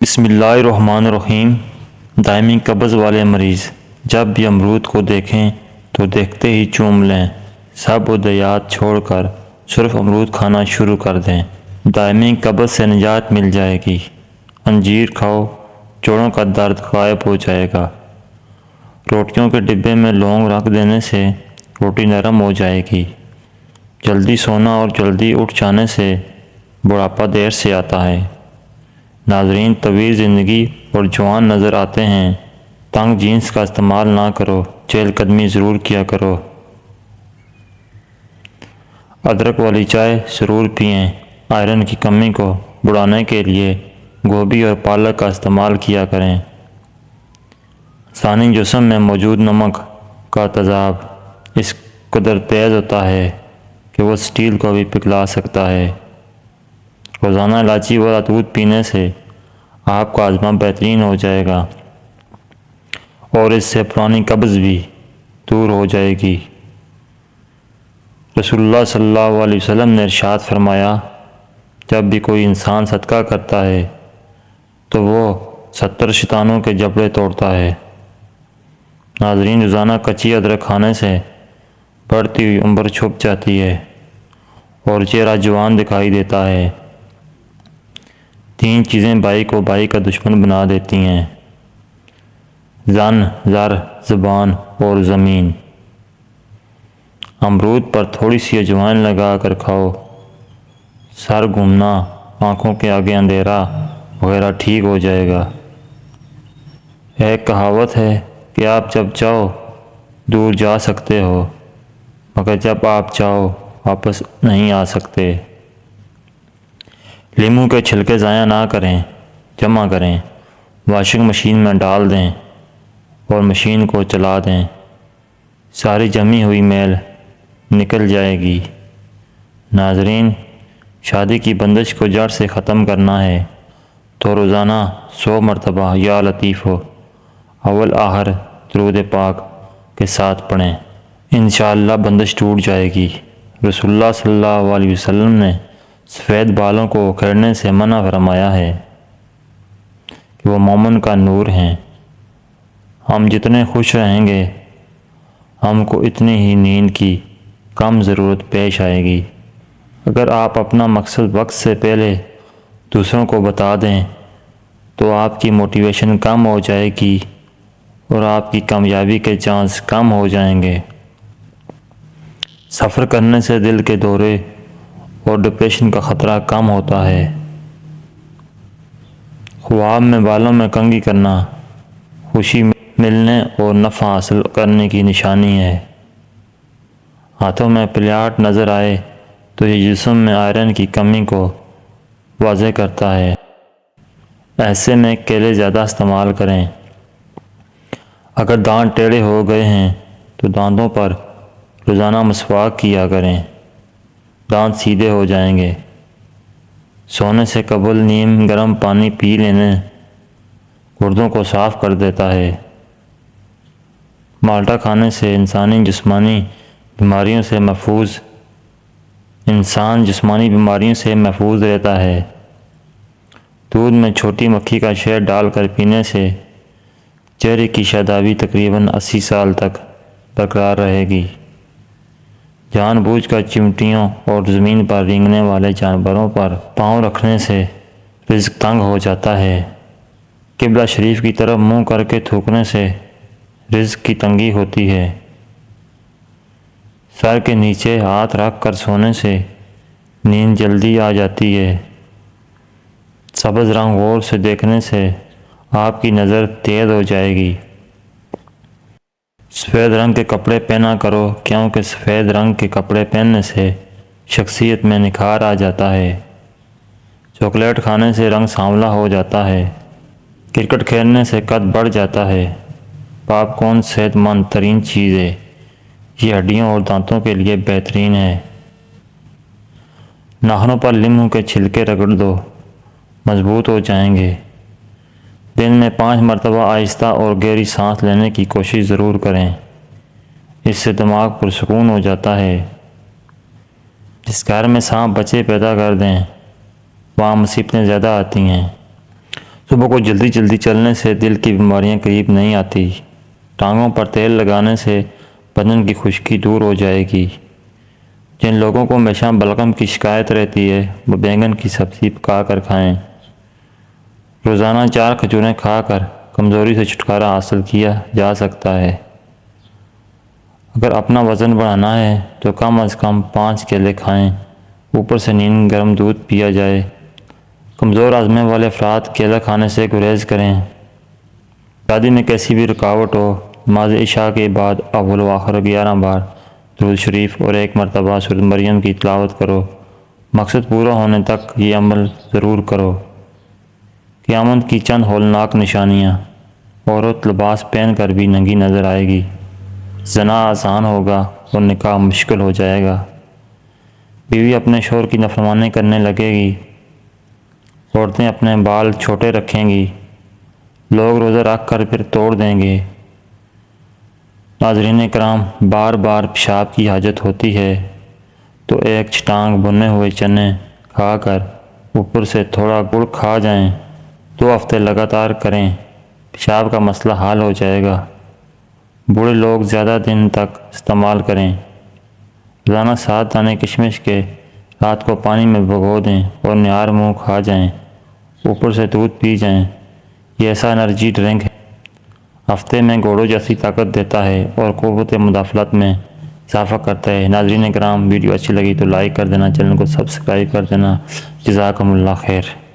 بسم اللہ الرحمن الرحیم۔ دائمی قبض والے مریض جب بھی امرود کو دیکھیں تو دیکھتے ہی چوم لیں، سب ادویات چھوڑ کر صرف امرود کھانا شروع کر دیں، دائمی قبض سے نجات مل جائے گی۔ انجیر کھاؤ، جوڑوں کا درد غائب ہو جائے گا۔ روٹیوں کے ڈبے میں لونگ رکھ دینے سے روٹی نرم ہو جائے گی۔ جلدی سونا اور جلدی اٹھ جانے سے بڑھاپا دیر سے آتا ہے۔ ناظرین، طویل زندگی اور جوان نظر آتے ہیں۔ تنگ جینس کا استعمال نہ کرو، چہل قدمی ضرور کیا کرو۔ ادرک والی چائے ضرور پئیں۔ آئرن کی کمی کو بڑھانے کے لیے گوبھی اور پالک کا استعمال کیا کریں۔ انسانی جسم میں موجود نمک کا تیزاب اس قدر تیز ہوتا ہے کہ وہ سٹیل کو بھی پگھلا سکتا ہے۔ روزانہ الائچی والا دودھ پینے سے آپ کا ہاضمہ بہترین ہو جائے گا اور اس سے پرانی قبض بھی دور ہو جائے گی۔ رسول اللہ صلی اللہ علیہ وسلم نے ارشاد فرمایا، جب بھی کوئی انسان صدقہ کرتا ہے تو وہ 70 شیطانوں کے جبڑے توڑتا ہے۔ ناظرین، روزانہ کچی ادرک کھانے سے بڑھتی ہوئی عمر چھپ جاتی ہے اور چہرہ جوان دکھائی دیتا ہے۔ 3 چیزیں بھائی کو بھائی کا دشمن بنا دیتی ہیں: زن، زر، زبان اور زمین۔ امرود پر تھوڑی سی اجوائن لگا کر کھاؤ، سر گھومنا، آنکھوں کے آگے اندھیرا وغیرہ ٹھیک ہو جائے گا۔ ایک کہاوت ہے کہ آپ جب چاہو دور جا سکتے ہو، مگر جب آپ چاہو واپس نہیں آ سکتے۔ لیموں کے چھلکے ضائع نہ کریں، جمع کریں، واشنگ مشین میں ڈال دیں اور مشین کو چلا دیں، ساری جمی ہوئی میل نکل جائے گی۔ ناظرین، شادی کی بندش کو جڑ سے ختم کرنا ہے تو روزانہ 100 مرتبہ یا لطیف ہو اول آخر درود پاک کے ساتھ پڑھیں، انشاءاللہ بندش ٹوٹ جائے گی۔ رسول اللہ صلی اللہ علیہ وسلم نے سفید بالوں کو اکھیڑنے سے منع فرمایا ہے کہ وہ مومن کا نور ہیں۔ ہم جتنے خوش رہیں گے ہم کو اتنی ہی نیند کی کم ضرورت پیش آئے گی۔ اگر آپ اپنا مقصد وقت سے پہلے دوسروں کو بتا دیں تو آپ کی موٹیویشن کم ہو جائے گی اور آپ کی کامیابی کے چانس کم ہو جائیں گے۔ سفر کرنے سے دل کے دورے اور ڈپریشن کا خطرہ کم ہوتا ہے۔ خواب میں بالوں میں کنگھی کرنا خوشی ملنے اور نفع حاصل کرنے کی نشانی ہے۔ ہاتھوں میں پلیاٹ نظر آئے تو یہ جسم میں آئرن کی کمی کو واضح کرتا ہے۔ ایسے میں کیلے زیادہ استعمال کریں۔ اگر دانت ٹیڑھے ہو گئے ہیں تو دانتوں پر روزانہ مسواک کیا کریں، دانت سیدھے ہو جائیں گے۔ سونے سے قبل نیم گرم پانی پی لینے گردوں کو صاف کر دیتا ہے۔ مالٹا کھانے سے انسان جسمانی بیماریوں سے محفوظ رہتا ہے۔ دودھ میں چھوٹی مکھی کا شہد ڈال کر پینے سے چہرے کی شادابی تقریباً 80 سال تک برقرار رہے گی۔ جان بوجھ کر چمٹیوں اور زمین پر رینگنے والے جانوروں پر پاؤں رکھنے سے رزق تنگ ہو جاتا ہے۔ قبلہ شریف کی طرف منہ کر کے تھوکنے سے رزق کی تنگی ہوتی ہے۔ سر کے نیچے ہاتھ رکھ کر سونے سے نیند جلدی آ جاتی ہے۔ سبز رنگ غور سے دیکھنے سے آپ کی نظر تیز ہو جائے گی۔ سفید رنگ کے کپڑے پہنا کرو، کیونکہ سفید رنگ کے کپڑے پہننے سے شخصیت میں نکھار آ جاتا ہے۔ چاکلیٹ کھانے سے رنگ سانولا ہو جاتا ہے۔ کرکٹ کھیلنے سے قد بڑھ جاتا ہے۔ پاپ کارن صحت مند ترین چیز ہے، یہ ہڈیوں اور دانتوں کے لیے بہترین ہے۔ ناخنوں پر لیموں کے چھلکے رگڑ دو، مضبوط ہو جائیں گے۔ دن میں 5 مرتبہ آہستہ اور گہری سانس لینے کی کوشش ضرور کریں، اس سے دماغ پرسکون ہو جاتا ہے۔ جس گھر میں سانپ بچے پیدا کر دیں وہاں مصیبتیں زیادہ آتی ہیں۔ صبح کو جلدی جلدی چلنے سے دل کی بیماریاں قریب نہیں آتی۔ ٹانگوں پر تیل لگانے سے بدن کی خشکی دور ہو جائے گی۔ جن لوگوں کو ہمیشہ بلغم کی شکایت رہتی ہے وہ بینگن کی سبزی پکا کر کھائیں۔ روزانہ 4 کھجوریں کھا کر کمزوری سے چھٹکارا حاصل کیا جا سکتا ہے۔ اگر اپنا وزن بڑھانا ہے تو کم از کم 5 کیلے کھائیں، اوپر سے نیم گرم دودھ پیا جائے۔ کمزور ہاضمے والے افراد کیلا کھانے سے گریز کریں۔ شادی میں کیسی بھی رکاوٹ ہو، نماز عشاء کے بعد اول و آخر 11 بار درود شریف اور 1 مرتبہ سورۃ مریم کی تلاوت کرو۔ مقصد پورا ہونے تک یہ عمل ضرور کرو۔ قیامت کی چند ہولناک نشانیاں: عورت لباس پہن کر بھی ننگی نظر آئے گی، زنا آسان ہوگا اور نکاح مشکل ہو جائے گا، بیوی اپنے شوہر کی نافرمانی کرنے لگے گی، عورتیں اپنے بال چھوٹے رکھیں گی، لوگ روزہ رکھ کر پھر توڑ دیں گے۔ ناظرین کرام، بار بار پیشاب کی حاجت ہوتی ہے تو 1 چھٹانگ بھنے ہوئے چنے کھا کر اوپر سے تھوڑا گڑ کھا جائیں۔ 2 ہفتے لگاتار کریں، پیشاب کا مسئلہ حل ہو جائے گا۔ بوڑھے لوگ زیادہ دن تک استعمال کریں۔ روزانہ 7 دانے کشمش کے رات کو پانی میں بھگو دیں اور نہار منہ کھا جائیں، اوپر سے دودھ پی جائیں۔ یہ ایسا انرجی ڈرنک ہے ہفتے میں گھوڑوں جیسی طاقت دیتا ہے اور قوت مدافعت میں اضافہ کرتا ہے۔ ناظرین کرام، ویڈیو اچھی لگی تو لائک کر دینا، چینل کو سبسکرائب کر دینا۔ جزاکم اللہ خیر۔